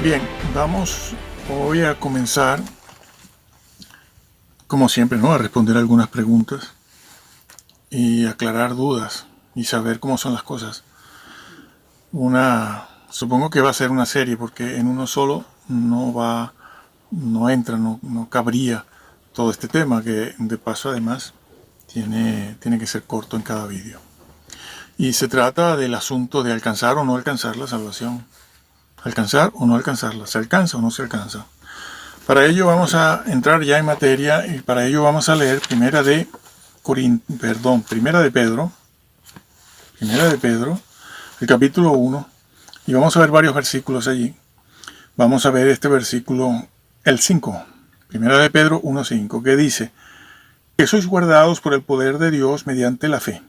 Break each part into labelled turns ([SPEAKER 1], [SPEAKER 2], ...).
[SPEAKER 1] Bien, voy a comenzar, como siempre, ¿no? A responder algunas preguntas y aclarar dudas y saber cómo son las cosas. Supongo que va a ser una serie porque en uno solo no cabría todo este tema, que de paso además tiene que ser corto en cada vídeo. Y se trata del asunto de alcanzar o no alcanzar la salvación. Alcanzar o no alcanzarla, se alcanza o no se alcanza. Para ello vamos a entrar ya en materia y para ello vamos a leer Primera de Pedro, el capítulo 1, y vamos a ver varios versículos allí. Vamos a ver este versículo, el 5, Primera de Pedro 1:5, que dice: que sois guardados por el poder de Dios mediante la fe,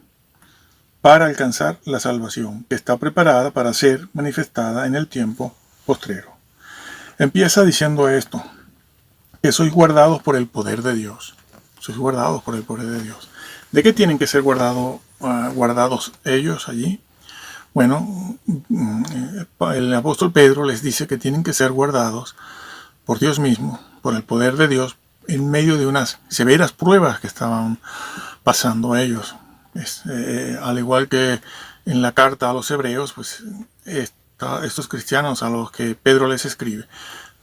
[SPEAKER 1] para alcanzar la salvación, que está preparada para ser manifestada en el tiempo postrero. Empieza diciendo esto: que sois guardados por el poder de Dios. Sois guardados por el poder de Dios. ¿De qué tienen que ser guardados ellos allí? Bueno, el apóstol Pedro les dice que tienen que ser guardados por Dios mismo, por el poder de Dios, en medio de unas severas pruebas que estaban pasando ellos. Al igual que en la carta a los hebreos, pues estos cristianos a los que Pedro les escribe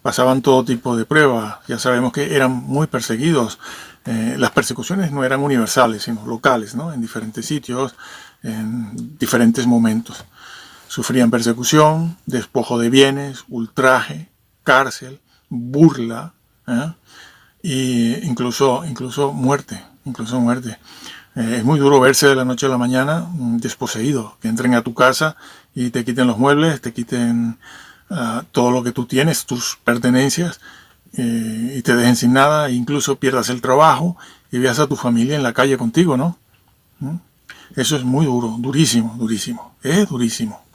[SPEAKER 1] pasaban todo tipo de pruebas. Ya sabemos que eran muy perseguidos. Las persecuciones no eran universales, sino locales, ¿no? En diferentes sitios, en diferentes momentos. Sufrían persecución, despojo de bienes, ultraje, cárcel, burla, e incluso muerte. Es muy duro verse de la noche a la mañana desposeído, que entren a tu casa y te quiten los muebles, te quiten todo lo que tú tienes, tus pertenencias, y te dejen sin nada, e incluso pierdas el trabajo y veas a tu familia en la calle contigo, ¿no? Eso es muy duro, durísimo, es durísimo.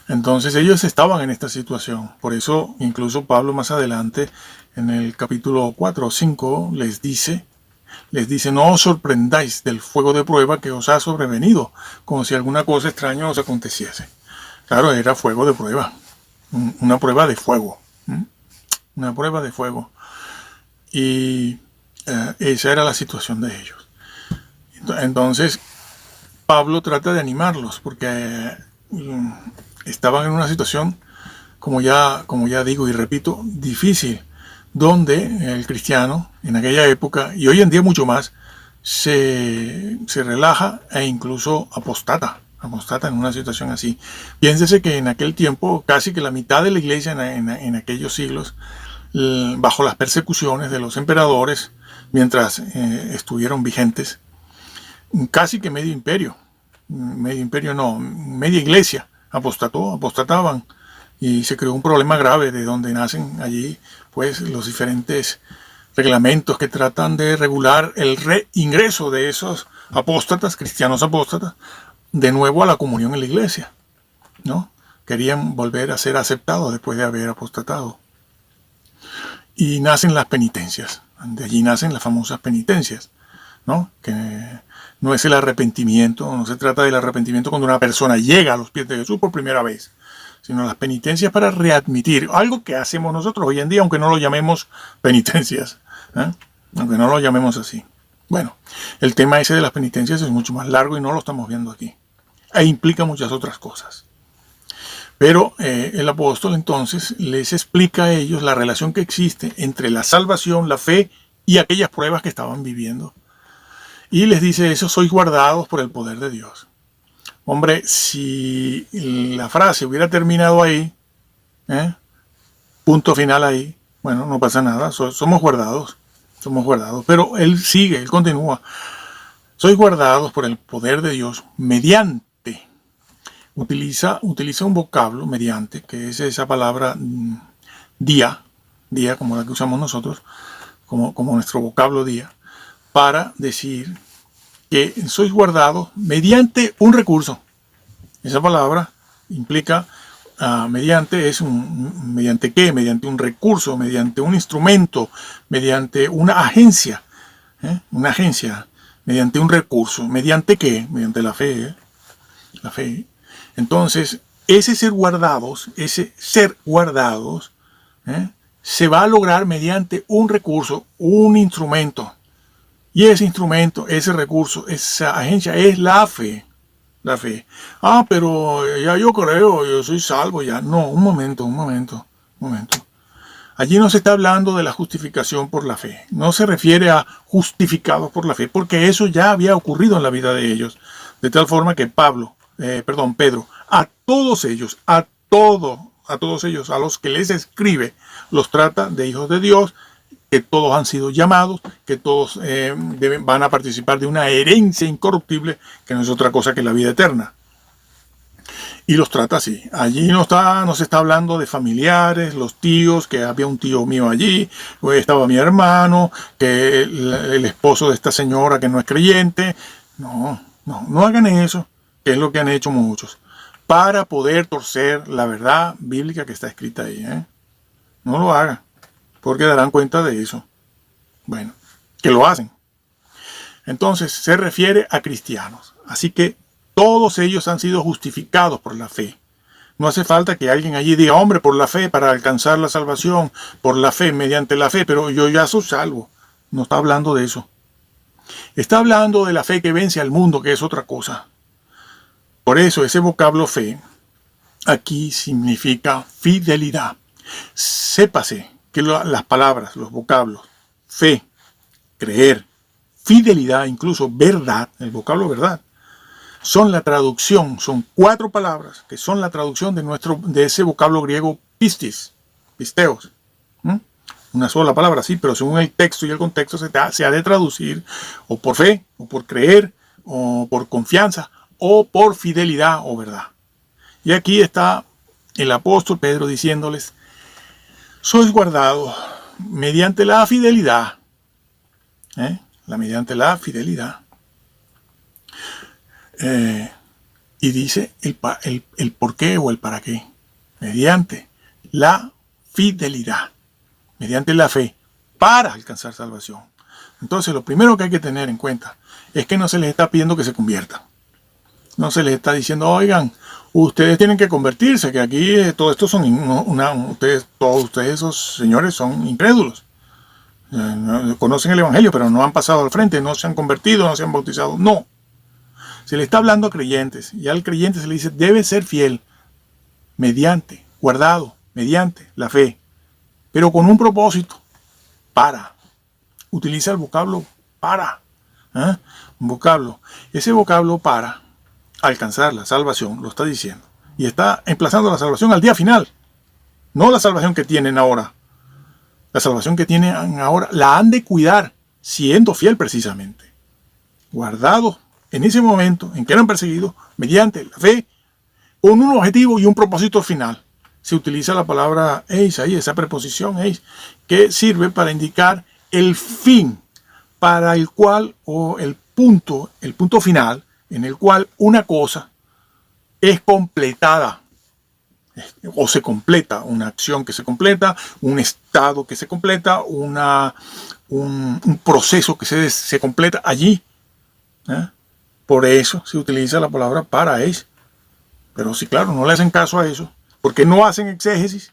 [SPEAKER 1] Entonces ellos estaban en esta situación. Por eso incluso Pablo más adelante, en el capítulo 4 o 5, les dice, no os sorprendáis del fuego de prueba que os ha sobrevenido, como si alguna cosa extraña os aconteciese. Claro, era fuego de prueba, una prueba de fuego, una prueba de fuego. Y esa era la situación de ellos. Entonces Pablo trata de animarlos porque estaban en una situación, como ya digo y repito, difícil, donde el cristiano en aquella época, y hoy en día mucho más, se relaja e incluso apostata en una situación así. Piénsese que en aquel tiempo casi que la mitad de la iglesia en aquellos siglos, bajo las persecuciones de los emperadores, mientras estuvieron vigentes, casi que media iglesia apostataban, y se creó un problema grave, de donde nacen allí pues los diferentes reglamentos que tratan de regular el reingreso de esos cristianos apóstatas, de nuevo a la comunión en la iglesia, ¿no? Querían volver a ser aceptados después de haber apostatado. Y nacen las penitencias, de allí nacen las famosas penitencias, ¿no? Que no es el arrepentimiento, no se trata del arrepentimiento cuando una persona llega a los pies de Jesús por primera vez, sino las penitencias para readmitir, algo que hacemos nosotros hoy en día, aunque no lo llamemos penitencias, aunque no lo llamemos así. Bueno, el tema ese de las penitencias es mucho más largo y no lo estamos viendo aquí, e implica muchas otras cosas. Pero el apóstol entonces les explica a ellos la relación que existe entre la salvación, la fe y aquellas pruebas que estaban viviendo. Y les dice eso: sois guardados por el poder de Dios. Hombre, si la frase hubiera terminado ahí, punto final ahí, bueno, no pasa nada, somos guardados. Pero él continúa: sois guardados por el poder de Dios mediante. Utiliza un vocablo, mediante, que es esa palabra día, como la que usamos nosotros, como nuestro vocablo día, para decir que sois guardados mediante un recurso. Esa palabra implica mediante qué, mediante un recurso, mediante un instrumento, mediante una agencia, mediante un recurso, mediante qué, mediante la fe, la fe. Entonces, ese ser guardados, se va a lograr mediante un recurso, un instrumento. Y ese instrumento, ese recurso, esa agencia es la fe. La fe. Ah, pero ya yo creo, yo soy salvo ya. No, un momento. Allí no se está hablando de la justificación por la fe. No se refiere a justificados por la fe, porque eso ya había ocurrido en la vida de ellos. De tal forma que Pedro, a todos ellos, a todos ellos, a los que les escribe, los trata de hijos de Dios, que todos han sido llamados, que todos van a participar de una herencia incorruptible, que no es otra cosa que la vida eterna. Y los trata así. Allí no se está hablando de familiares, los tíos, que había un tío mío allí, estaba mi hermano, que el esposo de esta señora que no es creyente. No hagan eso, que es lo que han hecho muchos, para poder torcer la verdad bíblica que está escrita ahí. No lo hagan, porque darán cuenta de eso. Bueno, que lo hacen. Entonces se refiere a cristianos. Así que todos ellos han sido justificados por la fe. No hace falta que alguien allí diga, hombre, por la fe, para alcanzar la salvación, por la fe, mediante la fe, pero yo ya soy salvo. No está hablando de eso. Está hablando de la fe que vence al mundo, que es otra cosa. Por eso ese vocablo fe aquí significa fidelidad. Sépase que las palabras, los vocablos, fe, creer, fidelidad, incluso verdad, el vocablo verdad, son la traducción, son 4 palabras que son la traducción de ese vocablo griego pisteos. Una sola palabra, sí, pero según el texto y el contexto se ha de traducir o por fe, o por creer, o por confianza, o por fidelidad o verdad. Y aquí está el apóstol Pedro diciéndoles, sois guardados mediante la fidelidad. Mediante la fidelidad. Y dice el por qué o el para qué. Mediante la fidelidad. Mediante la fe. Para alcanzar salvación. Entonces lo primero que hay que tener en cuenta es que no se les está pidiendo que se conviertan. No se les está diciendo, oigan, ustedes tienen que convertirse, que aquí todos estos son todos ustedes esos señores son incrédulos. Conocen el evangelio, pero no han pasado al frente, no se han convertido, no se han bautizado. No. Se le está hablando a creyentes, y al creyente se le dice, debe ser fiel, guardado, mediante la fe, pero con un propósito, para. Utiliza el vocablo para. Un vocablo. Ese vocablo para alcanzar la salvación, lo está diciendo. Y está emplazando la salvación al día final. No la salvación que tienen ahora. La salvación que tienen ahora la han de cuidar, siendo fiel precisamente. Guardados en ese momento en que eran perseguidos, mediante la fe, con un objetivo y un propósito final. Se utiliza la palabra eis ahí, esa preposición eis, que sirve para indicar el fin para el cual, o el punto final, en el cual una cosa es completada, o se completa, una acción que se completa, un estado que se completa, un proceso que se completa allí. Por eso se utiliza la palabra para es. Pero sí, claro, no le hacen caso a eso, porque no hacen exégesis,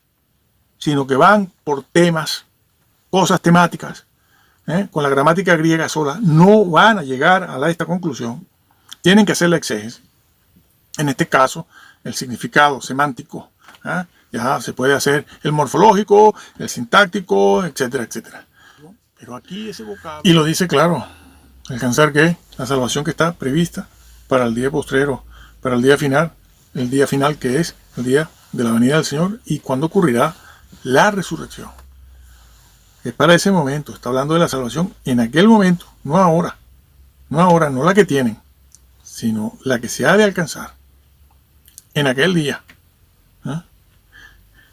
[SPEAKER 1] sino que van por temas, cosas temáticas, con la gramática griega sola, no van a llegar a esta conclusión. Tienen que hacer la exégesis. En este caso, el significado semántico. Ya se puede hacer el morfológico, el sintáctico, etcétera, etcétera. Pero aquí ese vocablo... Y lo dice claro. ¿Alcanzar qué? La salvación que está prevista para el día postrero, para el día final. El día final que es el día de la venida del Señor y cuando ocurrirá la resurrección. Es para ese momento. Está hablando de la salvación en aquel momento, no ahora. No ahora, no la que tienen, sino la que se ha de alcanzar en aquel día.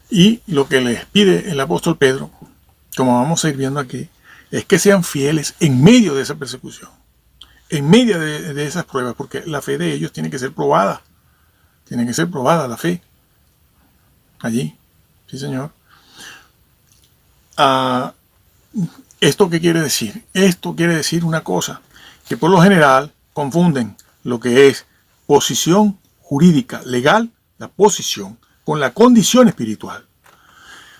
[SPEAKER 1] Y lo que les pide el apóstol Pedro, como vamos a ir viendo aquí, es que sean fieles en medio de esa persecución, en medio de esas pruebas, porque la fe de ellos tiene que ser probada. Tiene que ser probada la fe. Allí. Sí, Señor. ¿Esto qué quiere decir? Esto quiere decir una cosa, que por lo general confunden lo que es posición jurídica, legal, la posición con la condición espiritual.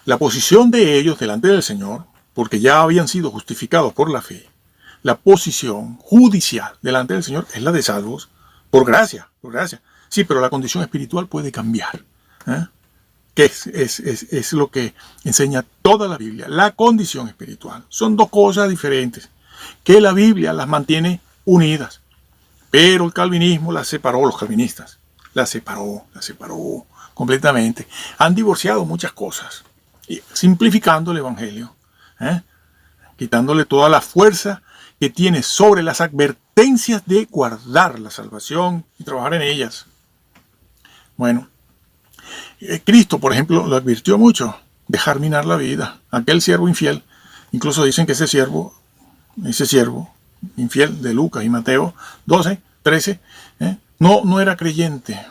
[SPEAKER 1] La posición de ellos delante del Señor, porque ya habían sido justificados por la fe, la posición judicial delante del Señor es la de salvos por gracia, por gracia. Sí, pero la condición espiritual puede cambiar. ¿Eh? Que es lo que enseña toda la Biblia, la condición espiritual. Son dos cosas diferentes, que la Biblia las mantiene unidas, pero el calvinismo las separó, los calvinistas, las separó completamente. Han divorciado muchas cosas, simplificando el Evangelio, quitándole toda la fuerza que tiene sobre las advertencias de guardar la salvación y trabajar en ellas. Bueno, Cristo, por ejemplo, lo advirtió mucho, dejar minar la vida. Aquel siervo infiel, incluso dicen que ese siervo infiel de Lucas y Mateo 12, 13, no era creyente.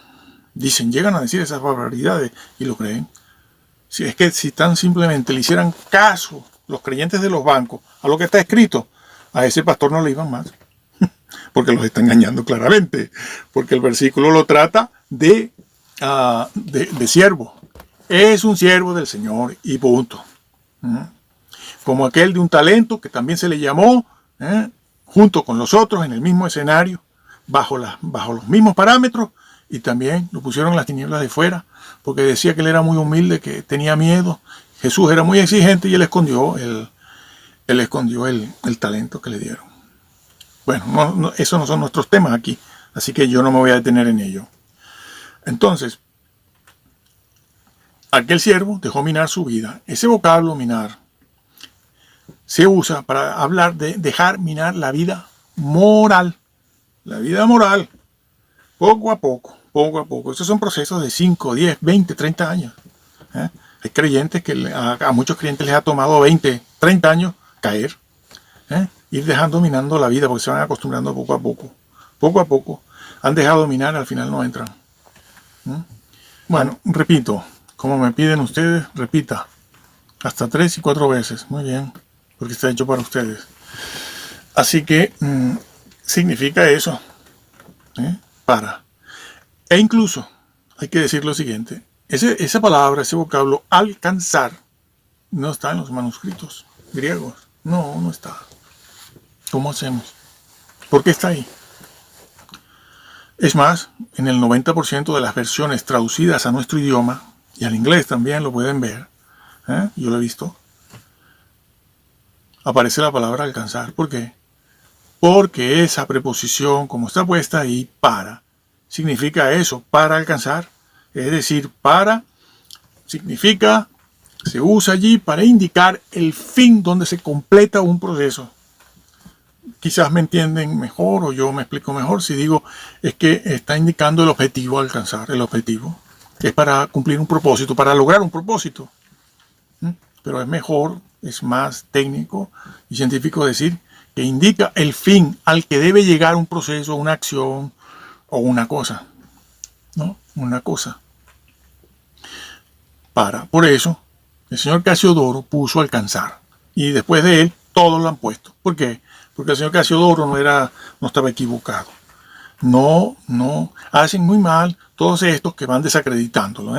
[SPEAKER 1] Dicen, llegan a decir esas barbaridades y lo creen. Si es que si tan simplemente le hicieran caso los creyentes de los bancos a lo que está escrito, a ese pastor no le iban más. Porque los está engañando claramente. Porque el versículo lo trata de siervo. Es un siervo del Señor y punto. Como aquel de un talento que también se le llamó, junto con los otros en el mismo escenario, bajo los mismos parámetros, y también lo pusieron en las tinieblas de fuera, porque decía que él era muy humilde, que tenía miedo. Jesús era muy exigente y él escondió el talento que le dieron. Bueno, esos no son nuestros temas aquí, así que yo no me voy a detener en ello. Entonces, aquel siervo dejó minar su vida. Ese vocablo minar se usa para hablar de dejar minar la vida moral. La vida moral. Poco a poco. Estos son procesos de 5, 10, 20, 30 años. Hay creyentes que a muchos creyentes les ha tomado 20, 30 años caer. Ir dejando minando la vida porque se van acostumbrando poco a poco. Poco a poco. Han dejado minar, al final no entran. Bueno, repito, como me piden ustedes, repita hasta 3 y 4 veces. Muy bien, porque está hecho para ustedes. Así que significa eso. Para. E incluso, hay que decir lo siguiente. Esa palabra, ese vocablo, alcanzar, no está en los manuscritos griegos. No está. ¿Cómo hacemos? ¿Por qué está ahí? Es más, en el 90% de las versiones traducidas a nuestro idioma, y al inglés también lo pueden ver, yo lo he visto, aparece la palabra alcanzar. ¿Por qué? Porque esa preposición, como está puesta ahí, para, significa eso, para alcanzar. Es decir, para significa, se usa allí para indicar el fin donde se completa un proceso. Quizás me entienden mejor o yo me explico mejor si digo es que está indicando el objetivo a alcanzar. El objetivo es para cumplir un propósito, para lograr un propósito. Pero es mejor, es más técnico y científico decir que indica el fin al que debe llegar un proceso, una acción o una cosa. ¿No? Una cosa. Por eso, el señor Casiodoro puso alcanzar. Y después de él, todos lo han puesto. ¿Por qué? Porque el señor Casiodoro no estaba equivocado. No, hacen muy mal todos estos que van desacreditándolo.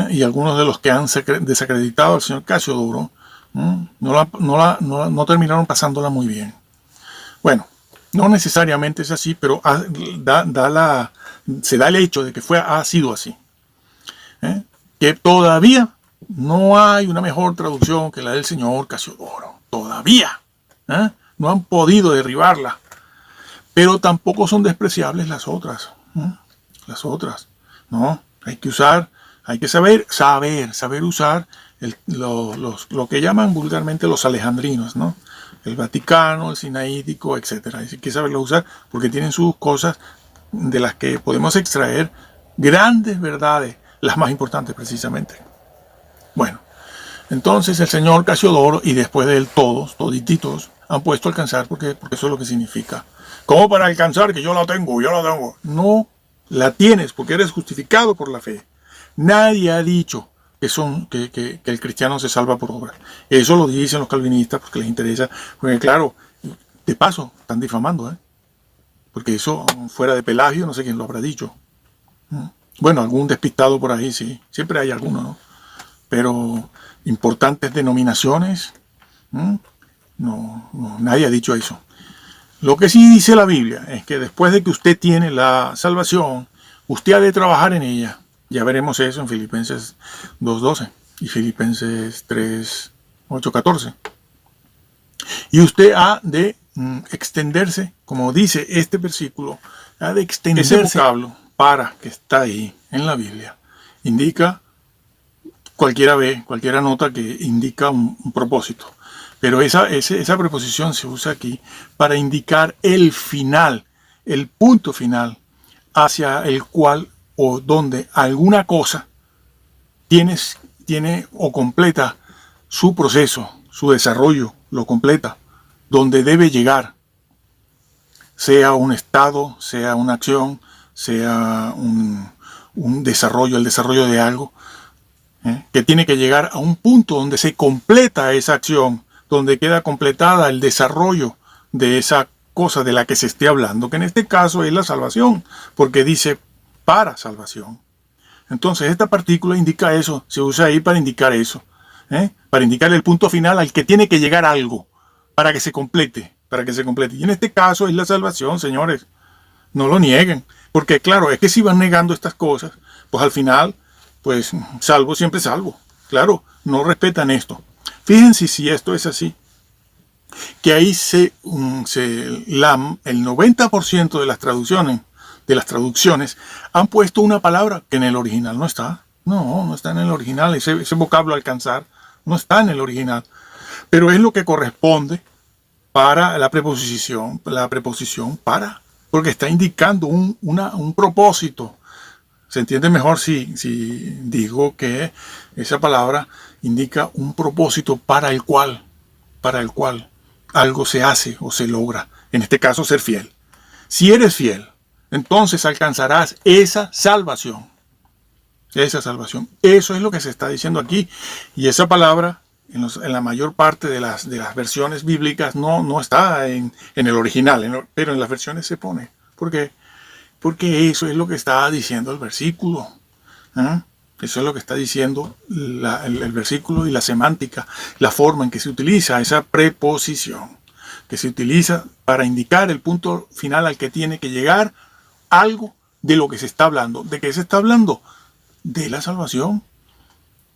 [SPEAKER 1] Y algunos de los que han desacreditado al señor Casiodoro no terminaron pasándola muy bien. Bueno, no necesariamente es así, pero se da el hecho de que ha sido así. Que todavía no hay una mejor traducción que la del señor Casiodoro. Todavía. No han podido derribarla. Pero tampoco son despreciables las otras. Las otras. No, hay que saber usar lo que llaman vulgarmente los alejandrinos, ¿no? El Vaticano, el Sinaítico, etc. Hay que saberlo usar porque tienen sus cosas de las que podemos extraer grandes verdades, las más importantes precisamente. Bueno, entonces el señor Casiodoro y después de él todititos, han puesto alcanzar porque eso es lo que significa. ¿Cómo para alcanzar? Que yo la tengo. No, la tienes porque eres justificado por la fe. Nadie ha dicho que el cristiano se salva por obra. Eso lo dicen los calvinistas porque les interesa. Porque claro, de paso, están difamando. Porque eso, fuera de Pelagio, no sé quién lo habrá dicho. Bueno, algún despistado por ahí, sí. Siempre hay alguno, ¿no? Pero importantes denominaciones, ¿m? No, nadie ha dicho eso. Lo que sí dice la Biblia es que después de que usted tiene la salvación, usted ha de trabajar en ella. Ya veremos eso en Filipenses 2:12 y Filipenses 3:8-14. Y usted ha de extenderse, como dice este versículo, ha de extenderse. Ese vocablo para que está ahí en la Biblia indica, cualquiera nota que indica un propósito. Pero esa preposición se usa aquí para indicar el final, el punto final hacia el cual o donde alguna cosa tiene o completa su proceso, su desarrollo, lo completa, donde debe llegar, sea un estado, sea una acción, sea un desarrollo, el desarrollo de algo, que tiene que llegar a un punto donde se completa esa acción, donde queda completada el desarrollo de esa cosa de la que se esté hablando, que en este caso es la salvación, porque dice para salvación. Entonces esta partícula indica eso, se usa ahí para indicar eso, para indicar el punto final al que tiene que llegar algo, para que se complete, Y en este caso es la salvación, señores, no lo nieguen, porque claro, es que si van negando estas cosas, pues al final, pues salvo siempre salvo, claro, no respetan esto. Fíjense si esto es así, que ahí el 90% de las traducciones han puesto una palabra que en el original no está. No está en el original. Ese vocablo alcanzar no está en el original. Pero es lo que corresponde para la preposición para, porque está indicando un propósito. Se entiende mejor si digo que esa palabra indica un propósito para el cual algo se hace o se logra. En este caso, ser fiel. Si eres fiel, entonces alcanzarás esa salvación. Esa salvación. Eso es lo que se está diciendo aquí. Y esa palabra, en la mayor parte de las versiones bíblicas, no está en el original, pero en las versiones se pone. ¿Por qué? Porque eso es lo que está diciendo el versículo. Eso es lo que está diciendo el versículo y la semántica, la forma en que se utiliza esa preposición, que se utiliza para indicar el punto final al que tiene que llegar algo de lo que se está hablando. ¿De qué se está hablando? De la salvación.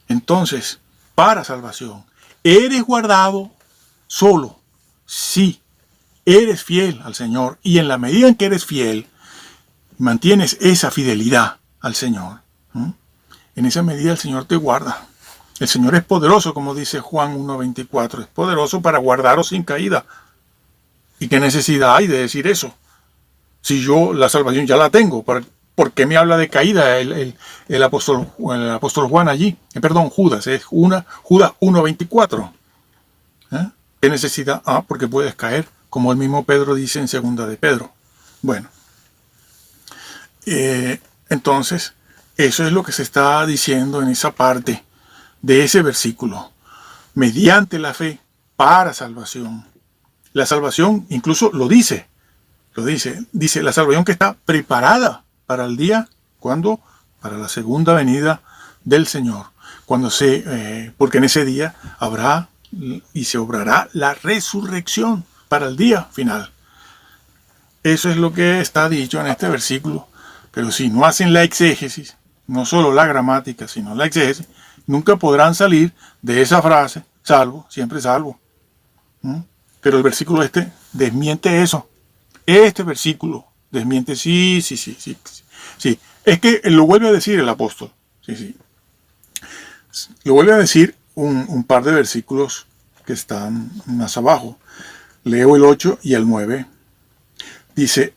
[SPEAKER 1] Entonces, para salvación, eres guardado solo si eres fiel al Señor, y en la medida en que eres fiel, mantienes esa fidelidad al Señor. En esa medida el Señor te guarda. El Señor es poderoso, como dice Juan 1:24. Es poderoso para guardaros sin caída. ¿Y qué necesidad hay de decir eso? Si yo la salvación ya la tengo, ¿por qué me habla de caída el apóstol Juan allí? Judas, es Judas 1:24. ¿Qué necesidad? Porque puedes caer, como el mismo Pedro dice en 2 de Pedro. Bueno, entonces, eso es lo que se está diciendo en esa parte de ese versículo. Mediante la fe para salvación. La salvación incluso lo dice, la salvación que está preparada para el día, ¿cuándo? Para la segunda venida del Señor. Porque en ese día habrá y se obrará la resurrección para el día final. Eso es lo que está dicho en este versículo. Pero si no hacen la exégesis, no solo la gramática, sino la exégesis, nunca podrán salir de esa frase, salvo, siempre salvo. Pero el versículo desmiente eso. Este versículo desmiente, sí. Es que lo vuelve a decir el apóstol. Sí. Lo vuelve a decir un par de versículos que están más abajo. Leo el 8 y el 9. Dice,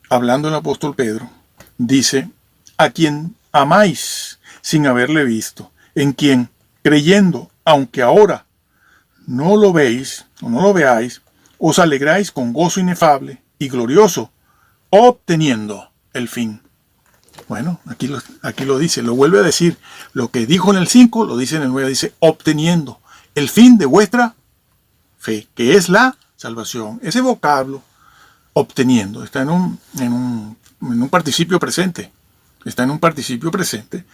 [SPEAKER 1] hablando el apóstol Pedro, dice, a quien amáis sin haberle visto, en quien, creyendo, aunque ahora no lo veis o no lo veáis, os alegráis con gozo inefable y glorioso, obteniendo el fin. Bueno, aquí lo dice, lo vuelve a decir. Lo que dijo en el 5, lo dice en el 9, dice, obteniendo el fin de vuestra fe, que es la salvación. Ese vocablo, obteniendo, está en un participio presente. está en un participio presente,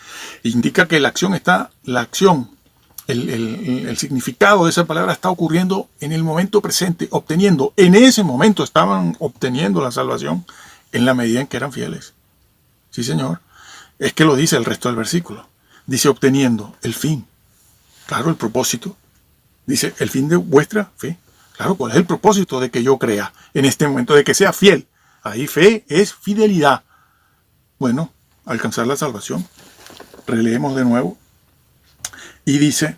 [SPEAKER 1] indica que la acción, el significado de esa palabra está ocurriendo en el momento presente, obteniendo. En ese momento estaban obteniendo la salvación en la medida en que eran fieles. Sí, Señor. Es que lo dice el resto del versículo. Dice obteniendo el fin. Claro, el propósito. Dice el fin de vuestra fe. Claro, ¿cuál es el propósito de que yo crea en este momento? De que sea fiel. Ahí fe es fidelidad. Bueno, alcanzar la salvación. Releemos de nuevo. Y dice,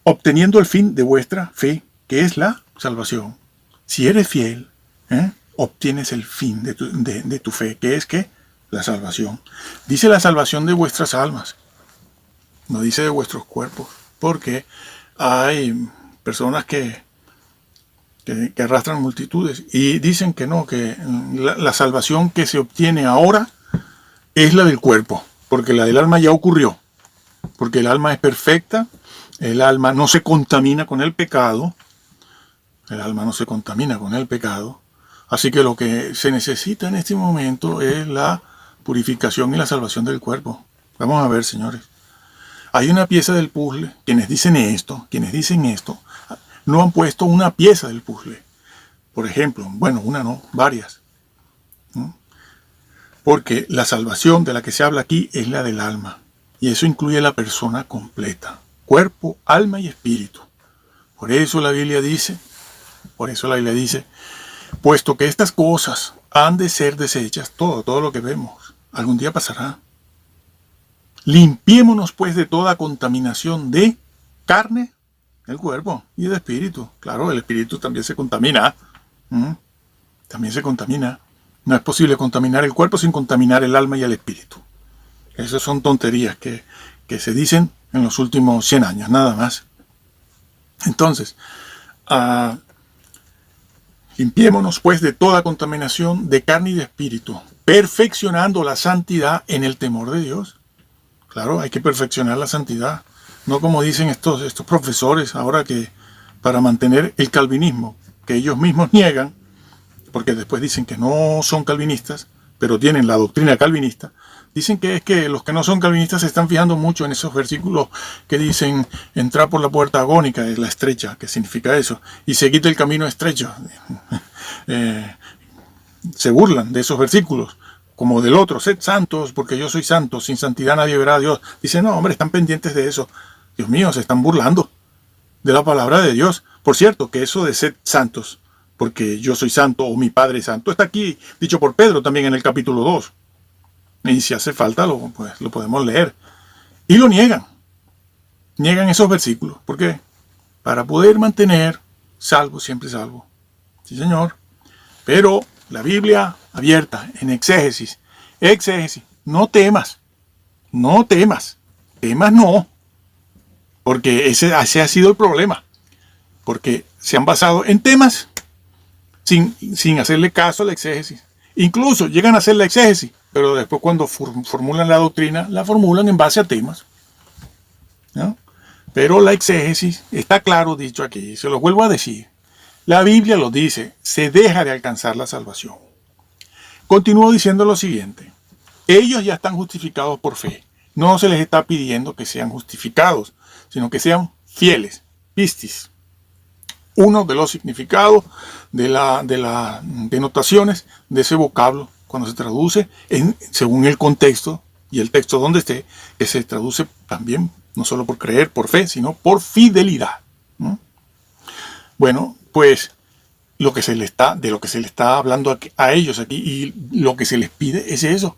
[SPEAKER 1] obteniendo el fin de vuestra fe, que es la salvación. Si eres fiel, obtienes el fin de tu fe, que es ¿qué? La salvación. Dice la salvación de vuestras almas. No dice de vuestros cuerpos. Porque hay personas que arrastran multitudes y dicen que no, que la salvación que se obtiene ahora es la del cuerpo, porque la del alma ya ocurrió. Porque el alma es perfecta, el alma no se contamina con el pecado, así que lo que se necesita en este momento es la purificación y la salvación del cuerpo. Vamos a ver, señores. Hay una pieza del puzzle, quienes dicen esto, no han puesto una pieza del puzzle. Por ejemplo, bueno, una no, varias. Porque la salvación de la que se habla aquí es la del alma. Y eso incluye la persona completa. Cuerpo, alma y espíritu. Por eso la Biblia dice, puesto que estas cosas han de ser deshechas, todo lo que vemos, algún día pasará. Limpiémonos pues de toda contaminación de carne, del cuerpo y de espíritu. Claro, el espíritu también se contamina. También se contamina. No es posible contaminar el cuerpo sin contaminar el alma y el espíritu. Esas son tonterías que se dicen en los últimos 100 años, nada más. Entonces, limpiémonos pues de toda contaminación de carne y de espíritu, perfeccionando la santidad en el temor de Dios. Claro, hay que perfeccionar la santidad. No como dicen estos profesores ahora que para mantener el calvinismo, que ellos mismos niegan, porque después dicen que no son calvinistas, pero tienen la doctrina calvinista. Dicen que es que los que no son calvinistas se están fijando mucho en esos versículos que dicen entrar por la puerta agónica, es la estrecha, que significa eso, y seguid el camino estrecho. Se burlan de esos versículos, como del otro, sed santos porque yo soy santo, sin santidad nadie verá a Dios. Dicen, no, hombre, están pendientes de eso. Dios mío, se están burlando de la palabra de Dios. Por cierto, que eso de sed santos, porque yo soy santo o mi Padre es santo, está aquí dicho por Pedro también en el capítulo 2. Y si hace falta, lo podemos leer. Y lo niegan. Niegan esos versículos. ¿Por qué? Para poder mantener salvo, siempre salvo. Sí, Señor. Pero la Biblia abierta en exégesis. No temas. No temas. Temas no. Porque ese ha sido el problema. Porque se han basado en temas sin hacerle caso a la exégesis. Incluso llegan a hacer la exégesis, pero después cuando formulan la doctrina, la formulan en base a temas. ¿No? Pero la exégesis está claro dicho aquí, se lo vuelvo a decir. La Biblia lo dice, se deja de alcanzar la salvación. Continúo diciendo lo siguiente. Ellos ya están justificados por fe. No se les está pidiendo que sean justificados, sino que sean fieles. Pistis. Uno de los significados de las denotaciones de ese vocablo, cuando se traduce según el contexto y el texto donde esté, que se traduce también no solo por creer, por fe, sino por fidelidad. ¿No? Bueno, pues de lo que se le está hablando a ellos aquí y lo que se les pide es eso.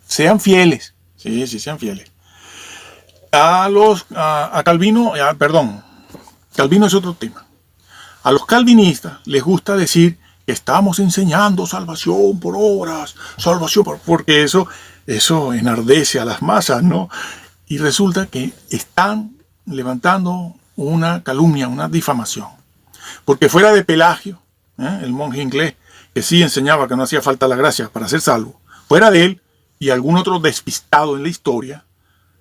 [SPEAKER 1] Sean fieles. Sí, sean fieles. Calvino es otro tema. A los calvinistas les gusta decir que estamos enseñando salvación por obras, porque eso enardece a las masas, ¿no? Y resulta que están levantando una calumnia, una difamación. Porque fuera de Pelagio, el monje inglés, que sí enseñaba que no hacía falta la gracia para ser salvo, fuera de él y algún otro despistado en la historia,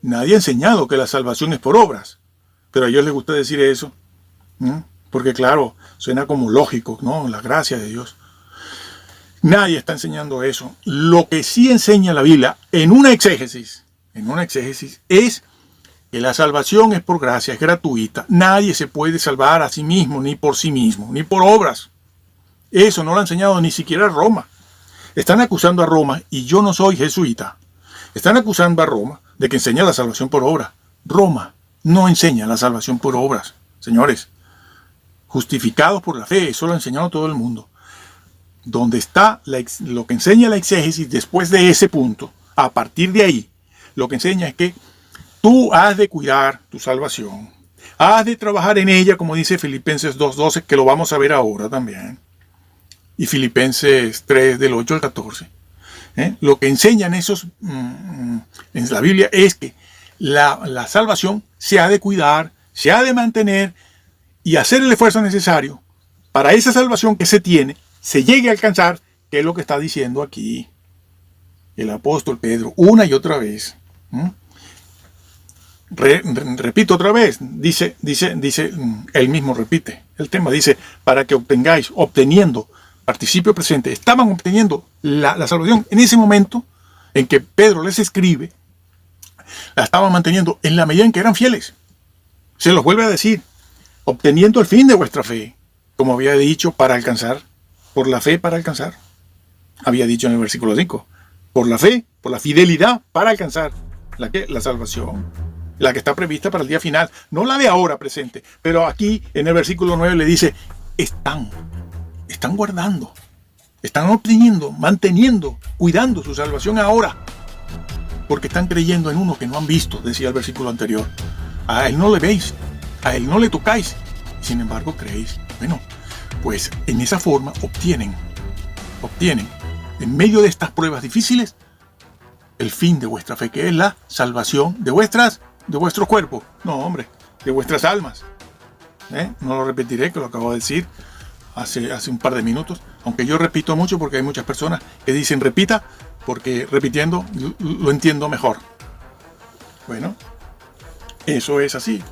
[SPEAKER 1] nadie ha enseñado que la salvación es por obras. Pero a ellos les gusta decir eso, porque claro, suena como lógico, ¿no? La gracia de Dios. Nadie está enseñando eso. Lo que sí enseña la Biblia en una exégesis es que la salvación es por gracia, es gratuita. Nadie se puede salvar a sí mismo, ni por sí mismo, ni por obras. Eso no lo ha enseñado ni siquiera Roma. Están acusando a Roma, y yo no soy jesuita. Están acusando a Roma de que enseña la salvación por obra. Roma no enseña la salvación por obras. Señores, justificados por la fe, eso lo ha enseñado todo el mundo. Donde está lo que enseña la exégesis después de ese punto, a partir de ahí, lo que enseña es que tú has de cuidar tu salvación, has de trabajar en ella, como dice Filipenses 2:12, que lo vamos a ver ahora también, y Filipenses 3, del 8 al 14. Lo que enseñan esos en la Biblia es que la salvación se ha de cuidar, se ha de mantener y hacer el esfuerzo necesario para esa salvación que se tiene, se llegue a alcanzar, que es lo que está diciendo aquí el apóstol Pedro una y otra vez. Repito otra vez, dice, él mismo repite el tema, dice, para que obtengáis, obteniendo, participio presente, estaban obteniendo la salvación en ese momento en que Pedro les escribe, la estaban manteniendo en la medida en que eran fieles. Se los vuelve a decir, obteniendo el fin de vuestra fe, como había dicho, para alcanzar, por la fe para alcanzar. Había dicho en el versículo 5, por la fe, por la fidelidad para alcanzar la salvación, la que está prevista para el día final, no la de ahora presente, pero aquí en el versículo 9 le dice, están guardando, están obteniendo, manteniendo, cuidando su salvación ahora, porque están creyendo en uno que no han visto, decía el versículo anterior. A él no le veis, a él no le tocáis, sin embargo creéis. Bueno, pues en esa forma obtienen, en medio de estas pruebas difíciles, el fin de vuestra fe, que es la salvación de vuestro cuerpo. No, hombre, de vuestras almas. No lo repetiré, que lo acabo de decir hace un par de minutos, aunque yo repito mucho porque hay muchas personas que dicen repita, porque repitiendo lo entiendo mejor. Bueno, eso es así.